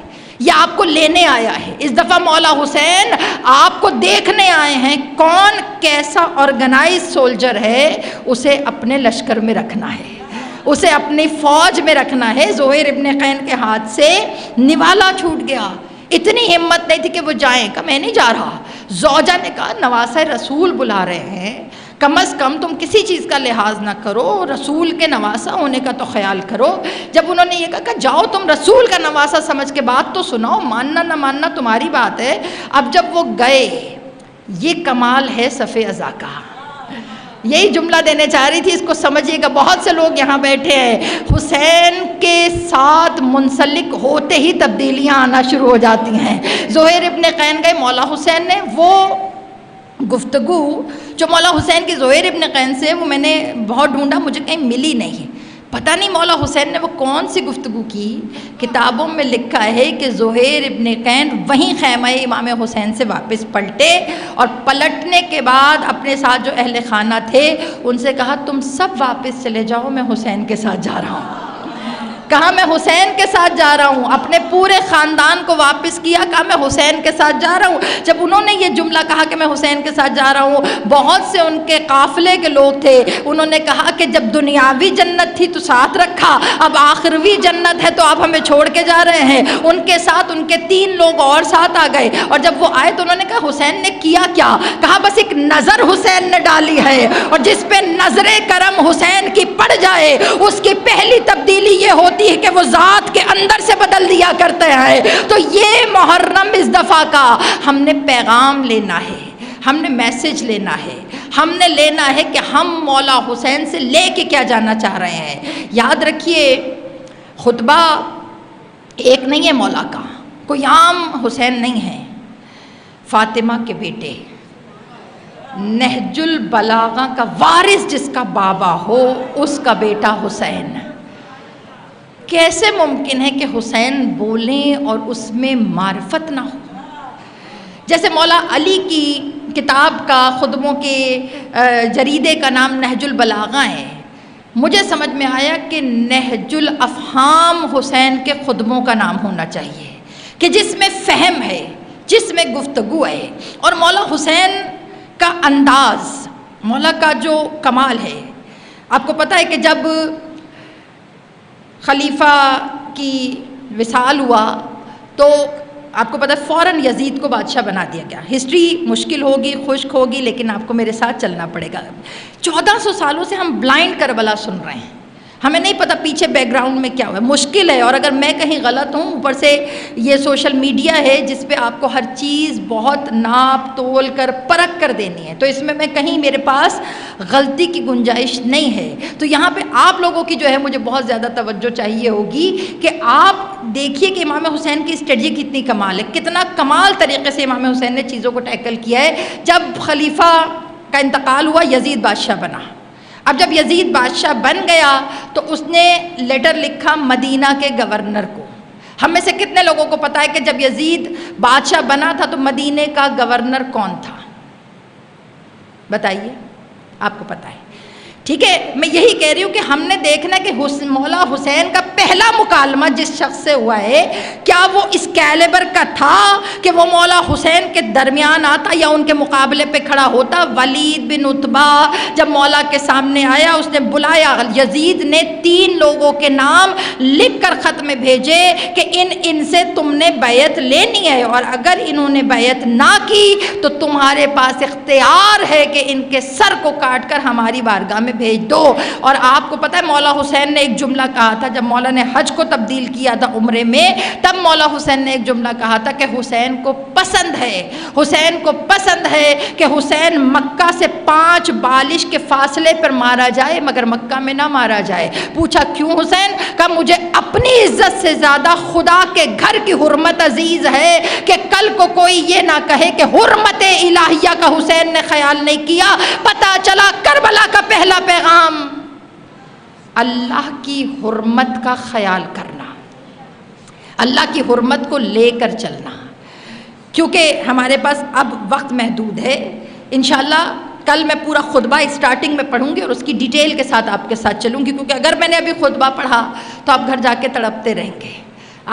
یہ آپ کو لینے آیا ہے۔ اس دفعہ مولا حسین آپ کو دیکھنے آئے ہیں، کون کیسا آرگنائز سولجر ہے، اسے اپنے لشکر میں رکھنا ہے، اسے اپنی فوج میں رکھنا ہے۔ زہیر ابن قین کے ہاتھ سے نوالا چھوٹ گیا، اتنی ہمت نہیں تھی کہ وہ جائیں، کہا میں نہیں جا رہا۔ زوجہ نے کہا نواسہ رسول بلا رہے ہیں، کم از کم تم کسی چیز کا لحاظ نہ کرو، رسول کے نواسہ ہونے کا تو خیال کرو۔ جب انہوں نے یہ کہا کہ جاؤ تم رسول کا نواسہ سمجھ کے بات تو سناؤ، ماننا نہ ماننا تمہاری بات ہے۔ اب جب وہ گئے، یہ کمال ہے صف ازا کا۔ یہی جملہ دینے چاہ رہی تھی، اس کو سمجھیے گا۔ بہت سے لوگ یہاں بیٹھے ہیں، حسین کے ساتھ منسلک ہوتے ہی تبدیلیاں آنا شروع ہو جاتی ہیں۔ زہیر ابن قین گئے، مولا حسین نے وہ گفتگو جو مولا حسین کی زہیر ابن قین سے، وہ میں نے بہت ڈھونڈا، مجھے کہیں ملی نہیں۔ پتہ نہیں مولا حسین نے وہ کون سی گفتگو کی۔ کتابوں میں لکھا ہے کہ زہیر ابن قین وہیں خیمہ امام حسین سے واپس پلٹے، اور پلٹنے کے بعد اپنے ساتھ جو اہل خانہ تھے ان سے کہا تم سب واپس چلے جاؤ، میں حسین کے ساتھ جا رہا ہوں۔ کہا میں حسین کے ساتھ جا رہا ہوں، اپنے پورے خاندان کو واپس کیا، کہا میں حسین کے ساتھ جا رہا ہوں۔ جب انہوں نے یہ جملہ کہا کہ میں حسین کے ساتھ جا رہا ہوں، بہت سے ان کے قافلے کے لوگ تھے، انہوں نے کہا کہ جب دنیاوی جنت تھی تو ساتھ رکھا، اب آخروی جنت ہے تو آپ ہمیں چھوڑ کے جا رہے ہیں۔ ان کے ساتھ ان کے 3 لوگ اور ساتھ آ گئے، اور جب وہ آئے تو انہوں نے کہا حسین نے کیا کیا؟ کہا بس ایک نظر حسین نے ڈالی ہے، اور جس پہ نظر کرم حسین کی پڑ جائے اس کی پہلی تبدیلی یہ ہوتی ہے کہ وہ ذات کے اندر سے بدل دیا کرتے ہیں۔ تو یہ محرم اس دفعہ کا ہم نے پیغام لینا ہے، ہم نے میسج لینا ہے، ہم نے لینا ہے کہ ہم مولا حسین سے لے کے کیا جانا چاہ رہے ہیں۔ یاد رکھیے خطبہ ایک نہیں ہے مولا کا، کوئی عام حسین نہیں ہے، فاطمہ کے بیٹے، نہج البلاغہ کا وارث جس کا بابا ہو اس کا بیٹا حسین۔ کیسے ممکن ہے کہ حسین بولیں اور اس میں معرفت نہ ہو؟ جیسے مولا علی کی کتاب کا، خطبوں کے جریدے کا نام نہج البلاغہ ہے، مجھے سمجھ میں آیا کہ نہج الافہام حسین کے خطبوں کا نام ہونا چاہیے، کہ جس میں فہم ہے، جس میں گفتگو ہے۔ اور مولا حسین کا انداز، مولا کا جو کمال ہے، آپ کو پتہ ہے کہ جب خلیفہ کی وصال ہوا تو آپ کو پتہ ہے فوراً یزید کو بادشاہ بنا دیا گیا۔ ہسٹری مشکل ہوگی، خشک ہوگی، لیکن آپ کو میرے ساتھ چلنا پڑے گا۔ 1400 سالوں سے ہم بلائنڈ کربلا سن رہے ہیں، ہمیں نہیں پتہ پیچھے بیک گراؤنڈ میں کیا ہوا ہے، مشکل ہے. اور اگر میں کہیں غلط ہوں، اوپر سے یہ سوشل میڈیا ہے جس پہ آپ کو ہر چیز بہت ناپ تول کر پرکھ کر دینی ہے، تو اس میں کہیں میرے پاس غلطی کی گنجائش نہیں ہے. تو یہاں پہ آپ لوگوں کی جو ہے مجھے بہت زیادہ توجہ چاہیے ہوگی کہ آپ دیکھیے کہ امام حسین کی اسٹریٹجی کتنی کمال ہے، کتنا کمال طریقے سے امام حسین نے چیزوں کو ٹیکل کیا ہے. جب خلیفہ کا انتقال ہوا، یزید بادشاہ بنا. اب جب یزید بادشاہ بن گیا تو اس نے لیٹر لکھا مدینہ کے گورنر کو. ہم میں سے کتنے لوگوں کو پتا ہے کہ جب یزید بادشاہ بنا تھا تو مدینے کا گورنر کون تھا؟ بتائیے، آپ کو پتا ہے. ٹھیک ہے، میں یہی کہہ رہی ہوں کہ ہم نے دیکھنا کہ مولا حسین کا پہلا مکالمہ جس شخص سے ہوا ہے، کیا وہ اس کیلیبر کا تھا کہ وہ مولا حسین کے درمیان آتا یا ان کے مقابلے پہ کھڑا ہوتا؟ ولید بن عتبہ جب مولا کے سامنے آیا، اس نے بلایا. یزید نے 3 لوگوں کے نام لکھ کر خط میں بھیجے کہ ان سے تم نے بیعت لینی ہے، اور اگر انہوں نے بیعت نہ کی تو تمہارے پاس اختیار ہے کہ ان کے سر کو کاٹ کر ہماری بارگاہ میں بھیج دو. اور آپ کو پتہ ہے مولا حسین نے ایک جملہ کہا تھا جب مولا نے حج کو تبدیل کیا تھا عمرے میں، تب مولا حسین نے ایک جملہ کہا تھا کہ حسین کو پسند ہے کہ حسین مکہ سے 5 بالش کے فاصلے پر مارا جائے مگر مکہ میں نہ مارا جائے. پوچھا کیوں حسین؟ کہا مجھے اپنی عزت سے زیادہ خدا کے گھر کی حرمت عزیز ہے کہ کل کو کوئی یہ نہ کہے کہ حرمت الہیہ کا حسین نے خیال نہیں کیا. پتہ چلا کربلا کا پہلا پیغام اللہ کی حرمت کا خیال کرنا، اللہ کی حرمت کو لے کر چلنا. کیونکہ ہمارے پاس اب وقت محدود ہے، انشاءاللہ کل میں پورا خطبہ اسٹارٹنگ میں پڑھوں گی اور اس کی ڈیٹیل کے ساتھ آپ کے ساتھ چلوں گی، کیونکہ اگر میں نے ابھی خطبہ پڑھا تو آپ گھر جا کے تڑپتے رہیں گے،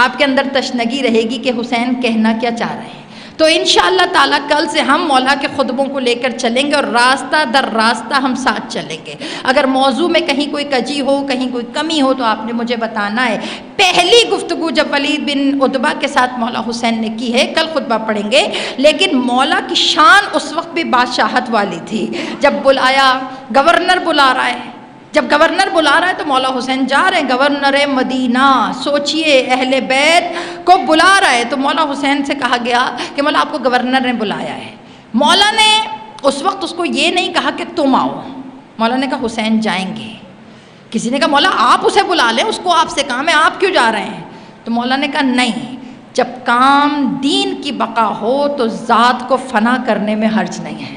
آپ کے اندر تشنگی رہے گی کہ حسین کہنا کیا چاہ رہے ہیں. تو انشاءاللہ تعالیٰ کل سے ہم مولا کے خطبوں کو لے کر چلیں گے اور راستہ در راستہ ہم ساتھ چلیں گے. اگر موضوع میں کہیں کوئی کجی ہو، کہیں کوئی کمی ہو تو آپ نے مجھے بتانا ہے. پہلی گفتگو جب ولید بن عتبہ کے ساتھ مولا حسین نے کی ہے، کل خطبہ پڑھیں گے، لیکن مولا کی شان اس وقت بھی بادشاہت والی تھی. جب بلایا، گورنر بلا رہا ہے، جب گورنر بلا رہا ہے تو مولا حسین جا رہے ہیں. گورنر مدینہ، سوچئے اہل بیت کو بلا رہا ہے. تو مولا حسین سے کہا گیا کہ مولا آپ کو گورنر نے بلایا ہے. مولا نے اس وقت اس کو یہ نہیں کہا کہ تم آؤ، مولا نے کہا حسین جائیں گے. کسی نے کہا مولا آپ اسے بلا لیں، اس کو آپ سے کام ہے، آپ کیوں جا رہے ہیں؟ تو مولا نے کہا نہیں، جب کام دین کی بقا ہو تو ذات کو فنا کرنے میں حرج نہیں ہے.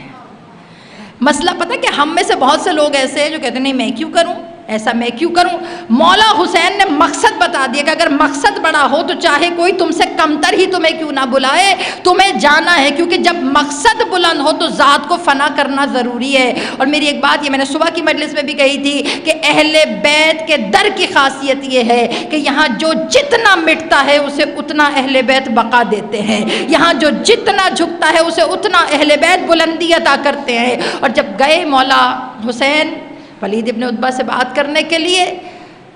مسئلہ پتہ کہ ہم میں سے بہت سے لوگ ایسے ہیں جو کہتے ہیں نہیں میں کیوں کروں ایسا، میں کیوں کروں. مولا حسین نے مقصد بتا دیا کہ اگر مقصد بڑا ہو تو چاہے کوئی تم سے کمتر ہی تمہیں کیوں نہ بلائے، تمہیں جانا ہے. کیونکہ جب مقصد بلند ہو تو ذات کو فنا کرنا ضروری ہے. اور میری ایک بات یہ میں نے صبح کی مجلس میں بھی کہی تھی کہ اہل بیت کے در کی خاصیت یہ ہے کہ یہاں جو جتنا مٹتا ہے اسے اتنا اہل بیت بقا دیتے ہیں، یہاں جو جتنا جھکتا ہے اسے اتنا اہل بیت بلندی عطا کرتے ہیں. اور جب گئے مولا حسین ولید ابن عتبہ سے بات کرنے کے لیے،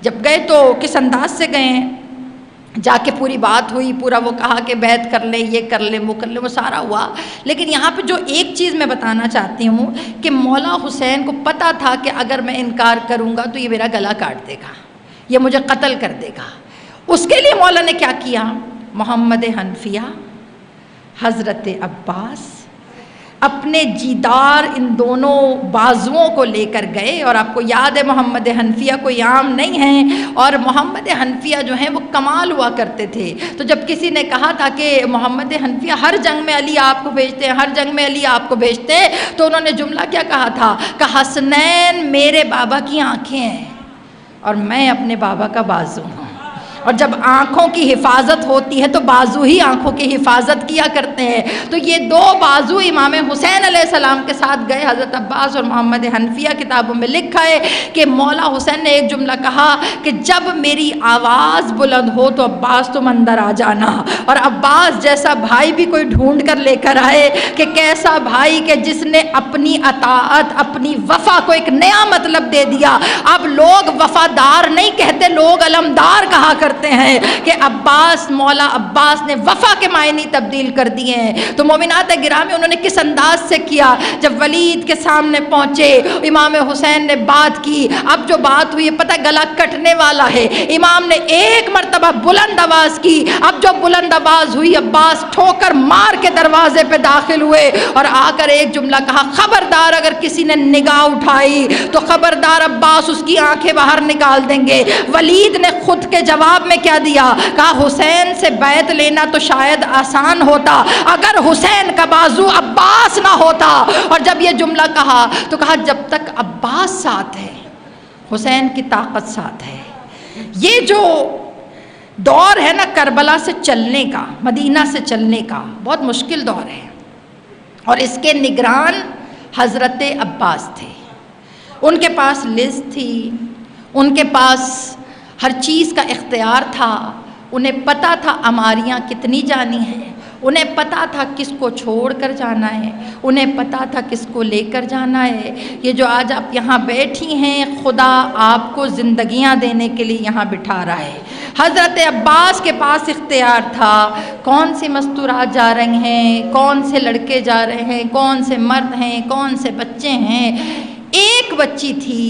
جب گئے تو کس انداز سے گئے ہیں؟ جا کے پوری بات ہوئی، پورا وہ کہا کہ بیعت کر لیں، یہ کر لیں، وہ کر لیں، وہ سارا ہوا. لیکن یہاں پہ جو ایک چیز میں بتانا چاہتی ہوں کہ مولا حسین کو پتہ تھا کہ اگر میں انکار کروں گا تو یہ میرا گلا کاٹ دے گا، یہ مجھے قتل کر دے گا. اس کے لیے مولا نے کیا کیا؟ محمد حنفیہ، حضرت عباس، اپنے جیدار ان دونوں بازوؤں کو لے کر گئے. اور آپ کو یاد ہے محمد حنفیہ کوئی عام نہیں ہیں، اور محمد حنفیہ جو ہیں وہ کمال ہوا کرتے تھے. تو جب کسی نے کہا تھا کہ محمد حنفیہ ہر جنگ میں علی آپ کو بھیجتے ہیں، ہر جنگ میں علی آپ کو بھیجتے ہیں، تو انہوں نے جملہ کیا کہا تھا کہ حسنین میرے بابا کی آنکھیں ہیں اور میں اپنے بابا کا بازو ہوں. اور جب آنکھوں کی حفاظت ہوتی ہے تو بازو ہی آنکھوں کی حفاظت کیا کرتے ہیں. تو یہ 2 بازو امام حسین علیہ السلام کے ساتھ گئے. حضرت عباس اور محمد حنفیہ کتابوں میں لکھا ہے کہ مولا حسین نے ایک جملہ کہا کہ جب میری آواز بلند ہو تو عباس تم اندر آ جانا. اور عباس جیسا بھائی بھی کوئی ڈھونڈ کر لے کر آئے کہ کیسا بھائی کہ جس نے اپنی اطاعت، اپنی وفا کو ایک نیا مطلب دے دیا. اب لوگ وفادار نہیں کہتے، لوگ علمدار کہا کرتے کرتے ہیں کہ عباس، مولا عباس نے وفا کے معنی تبدیل کر دیے ہیں۔ تو مومنات گرامی انہوں نے کس انداز سے کیا؟ جب ولید کے سامنے پہنچے، امام حسین نے بات کی۔ اب جو بات ہوئی پتہ گلا کٹنے والا ہے، امام نے ایک مرتبہ بلند آواز کی۔ اب جو بلند آواز ہوئی، عباس ٹھوکر مار کے دروازے پہ داخل ہوئے اور آ کر ایک جملہ کہا، خبردار اگر کسی نے نگاہ اٹھائی تو خبردار عباس اس کی آنکھیں باہر نکال دیں گے۔ ولید نے خود کے جواب میں کیا دیا؟ کہا حسین سے بیعت لینا تو شاید آسان ہوتا اگر حسین کا بازو عباس نہ ہوتا۔ اور جب یہ جملہ کہا تو کہا جب تک عباس ساتھ ہے حسین کی طاقت ساتھ ہے۔ یہ جو دور ہے نا کربلا سے چلنے کا، مدینہ سے چلنے کا، بہت مشکل دور ہے، اور اس کے نگران حضرت عباس تھے۔ ان کے پاس لسٹ تھی، ان کے پاس ہر چیز کا اختیار تھا، انہیں پتہ تھا اماریاں کتنی جانی ہیں، انہیں پتہ تھا کس کو چھوڑ کر جانا ہے، انہیں پتہ تھا کس کو لے کر جانا ہے۔ یہ جو آج آپ یہاں بیٹھی ہیں، خدا آپ کو زندگیاں دینے کے لیے یہاں بٹھا رہا ہے۔ حضرت عباس کے پاس اختیار تھا کون سی مستورات جا رہی ہیں، کون سے لڑکے جا رہے ہیں، کون سے مرد ہیں، کون سے بچے ہیں۔ ایک بچی تھی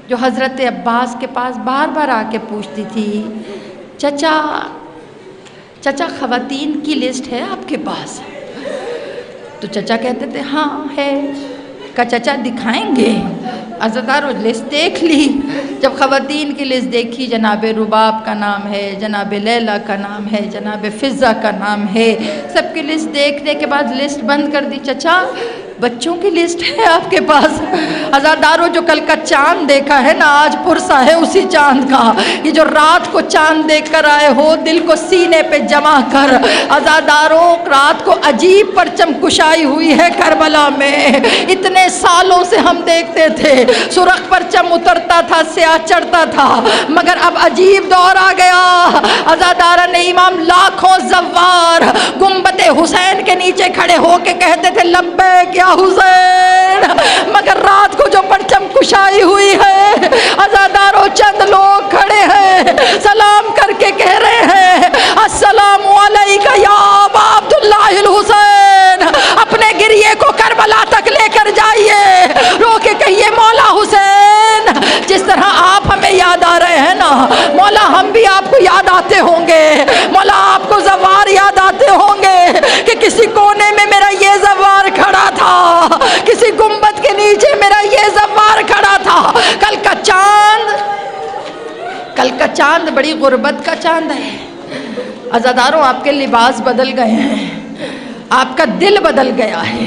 جو حضرت عباس کے پاس بار بار آ کے پوچھتی تھی، چچا خواتین کی لسٹ ہے آپ کے پاس؟ تو چچا کہتے تھے ہاں ہے۔ کا چچا دکھائیں گے؟ عزادارو لسٹ دیکھ لی۔ جب خواتین کی لسٹ دیکھی، جناب رباب کا نام ہے، جناب لیلا کا نام ہے، جناب فضہ کا نام ہے، سب کی لسٹ دیکھنے کے بعد لسٹ بند کر دی۔ چچا بچوں کی لسٹ ہے آپ کے پاس؟ عزادارو جو کل کا چاند دیکھا ہے نا، آج پرسا ہے اسی چاند کا۔ یہ جو رات کو چاند دیکھ کر آئے ہو، دل کو سینے پہ جمع کر۔ عزادارو رات کو عجیب پرچم کشائی ہوئی ہے کربلا میں۔ اتنے سالوں سے ہم دیکھتے تھے سرخ پرچم اترتا تھا، سیاہ چڑھتا تھا، مگر اب عجیب دور آ گیا۔ عزاداران امام لاکھوں زوار گنبد حسین کے نیچے کھڑے ہو کے کہتے تھے لبیک یا حسین، مگر رات کو جو پرچم کشائی ہوئی ہے، عزاداروں چند لوگ کھڑے ہیں سلام کر کے کہہ رہے ہیں السلام علیکہ یا ابا عبداللہ الحسین۔ اپنے گریے کو کربلا تک لے کر جائیے، رو کے کہیے مولا حسین، جس طرح آپ ہمیں یاد آ رہے ہیں نا، مولا ہم بھی آپ کو یاد آتے ہوں گے۔ مولا آپ کو زوار یاد آتے ہوں گے کہ کسی کونے میں میرا یہ زوار کھڑا تھا، کسی گنبد کے نیچے میرا یہ زوار کھڑا تھا۔ کل کا چاند بڑی غربت کا چاند ہے۔ عزاداروں آپ کے لباس بدل گئے ہیں، آپ کا دل بدل گیا ہے،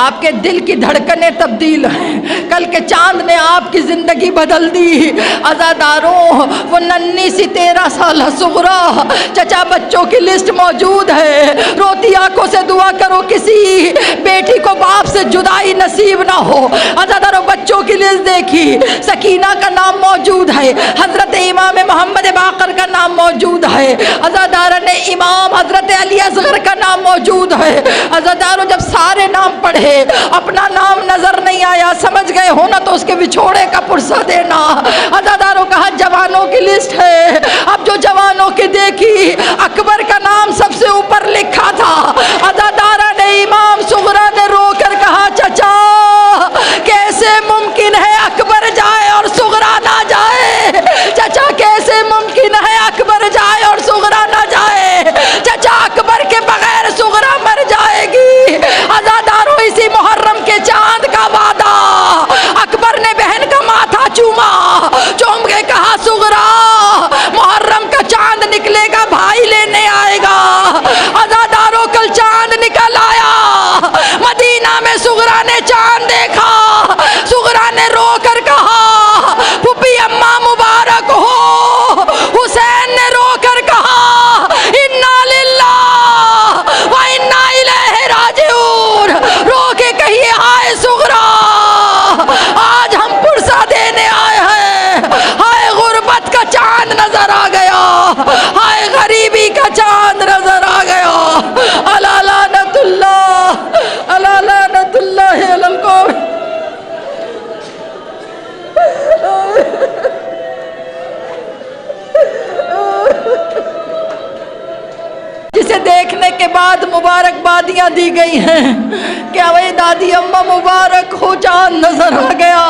آپ کے دل کی دھڑکنیں تبدیل ہیں۔ کل کے چاند نے آپ کی زندگی بدل دی۔ عزاداروں وہ ننھی سی 13 سالہ صغرا، چچا بچوں کی لسٹ موجود ہے۔ روتی آنکھوں سے دعا کرو کسی بیٹی کو باپ سے جدائی نصیب نہ ہو۔ عزاداروں بچوں کی لسٹ دیکھی، سکینہ کا نام موجود ہے، حضرت امام محمد باقر کا نام موجود ہے، عزاداران امام حضرت علی اصغر کا نام موجود ہے۔ عزاداروں جب سارے نام پڑھے اپنا نام نظر نہیں آیا، سمجھ گئے ہو نا تو اس کے بچھوڑے کا پرسہ دینا۔ عزاداروں کہا جوانوں کی لسٹ ہے۔ اب جو جوانوں کی دیکھی، اکبر کا نام سب سے اوپر لکھا تھا۔ عزاداران امام صغرا نے رو کر کہا چچا کیسے ممکن ہے اکبر جائے اور صغرا نہ جائے؟ چچا کیسے ممکن ہے اکبر جائے اور صغرا نہ جائے؟ چچا اکبر کے بغیر صغرا مر جائے گی۔ عزاداروں اسی محرم کے چاند کا وعدہ، اکبر نے بہن کا ماتھا چوما، چوم کے کہا صغرا محرم کا چاند نکلے گا، بھائی لینے آئے گا۔ عزاداروں کل چاند نکل آیا، مدینہ میں صغرا نے چاند دیکھا۔ صغرا نے رو کر کہا پھپھی اماں مبارک ہو۔ حسین نے رو کر کہا انا للہ و انا الیہ راجعون۔ رو کے کہیے ہائے صغرا، آج ہم پرسہ دینے آئے ہیں۔ ہائے غربت کا چاند نظر آ گیا، ہائے غریبی کا چاند نظر آ گیا۔ الا لعنت اللہ علی القوم کے بعد مبارکبادیاں دی گئی ہیں کہ اوے دادی اماں مبارک ہو، چاند نظر آ گیا۔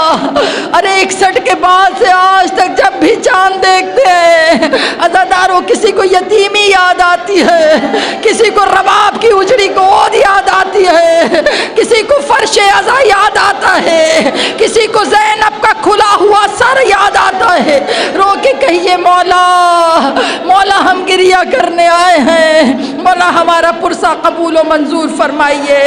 ارے 61 کے بعد سے آج تک جب بھی چاند دیکھتے ہیں عزاداروں کسی کو یتیمی یاد آتی ہے، کسی کو رباب کی اجڑی گود یاد آتی ہے، کسی کو فرش عزا یاد آتا ہے، کسی کو زینب کا کھلا ہوا سر یاد آتا ہے۔ رو کے کہیے مولا، مولا ہم گریہ کرنے آئے ہیں، مولا ہمارا پرسہ قبول و منظور فرمائیے۔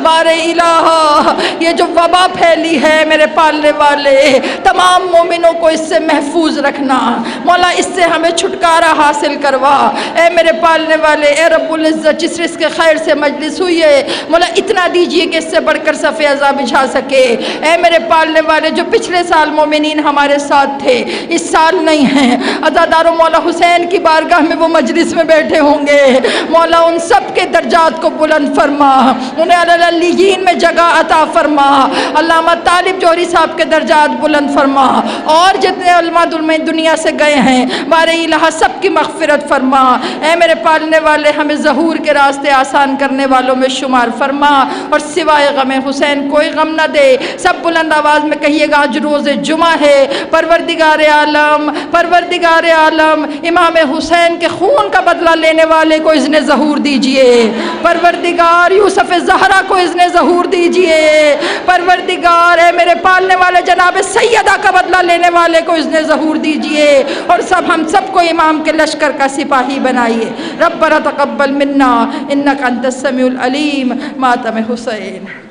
بار الہ یہ جو وبا پھیلی ہے میرے پالنے والے تمام مومنوں کو اس سے محفوظ رکھنا، مولا اس سے ہمیں چھٹکارا حاصل کروا۔ اے میرے پالنے والے، اے رب العزت جس رزق خیر سے مجلس ہوئی ہے مولا اتنا دیجئے کہ اس سے بڑھ کر صف عزا بچھا سکے۔ اے میرے پالنے والے جو پچھلے سال مومنین ہمارے ساتھ تھے اس سال نہیں ہیں، عزاداروں مولا حسین کی بارگاہ میں وہ مجلس میں بیٹھے ہوں گے، مولا ان سب کے درجات کو بلند فرما، انہیں علیین میں جگہ عطا فرما، علامہ طالب جوہری صاحب کے درجات بلند فرما، اور جتنے علماء دنیا سے گئے ہیں بار الہ سب کی مغفرت فرما۔ اے میرے پالنے والے ہمیں ظہور کے راستے آسان کرنے والوں میں شمار فرما، اور سوائے غم حسین کوئی غم نہ دے۔ سب بلند آواز میں کہیے گا آج روز جمعہ ہے، پروردگار عالم، پروردگار عالم امام حسین کے خون کا بدلہ لینے والے کو اذن ظہور دیجئے، پروردگار یوسف زہرا کو اذن ظہور دیجئے، پروردگار اے میرے پالنے والے جناب سیدہ کا بدلہ لینے والے کو اذن ظہور دیجئے، اور ہم سب کو امام کے لشکر کا سپاہی بنائیے۔ ربنا تقبل منا انک انت السمیع العلیم، ماتم حسین۔